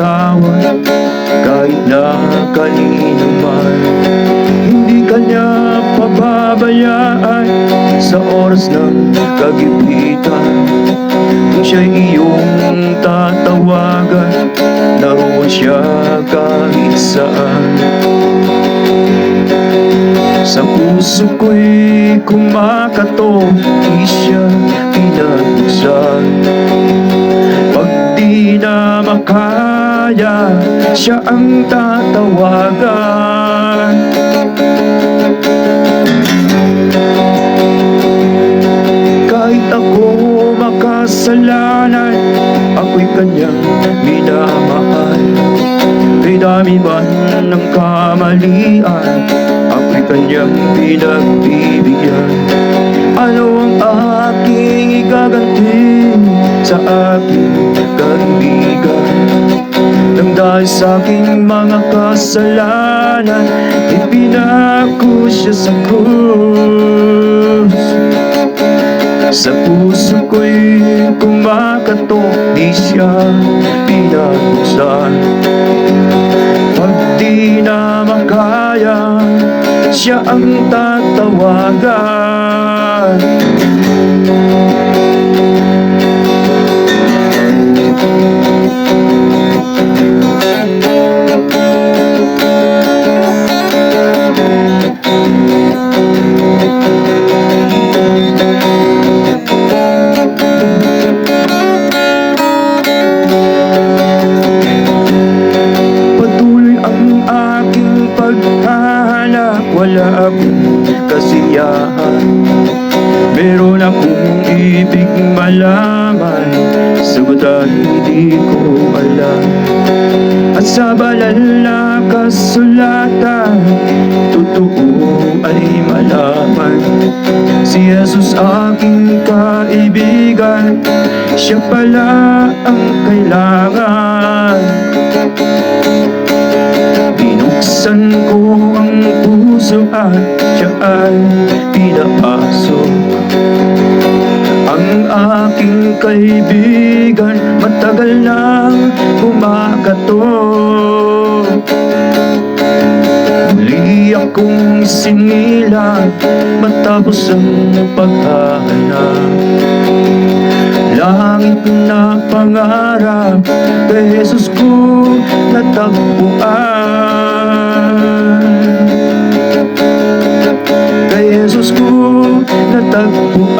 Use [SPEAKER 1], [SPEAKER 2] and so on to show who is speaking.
[SPEAKER 1] pinatawad kahit na kanino man. Hindi kanya pababayaan sa oras ng kagipitan. Kung siya'y iyong tatawagan, naroon siya kahit saan. Sa puso ko'y kumakatok, di siya pinagbusan. Pag di na makaya, siya ang tatawagan. Kahit ako makasalanan, ako'y kanyang minamahal. Kay dami man ng kamalian, ako'y kanyang pinagbibigyan. Ano ang aking igaganti sa aking kaibigan? Nang dahil sa aking mga kasalanan, ipinako siya sa krus. Sa puso ko'y kumakatok, di siya pinagbusan. Pag di na makaya, siya ang tatawagan. Wala akong kasiyahan, meron akong ibig malaman, sagot ay hindi ko alam. At sa banal na kasulatan, totoo ay malaman. Si Jesus aking kaibigan, siya pala ang kailangan. Binuksan ko ang puso at siya ay pinapasok. Ang aking kaibigan matagal nang kumakatok. Muli akong sinilang matapos ang paghahanap. Langit na pangarap, kay Jesus ko natagpuan. Kay Jesus ko natagpuan.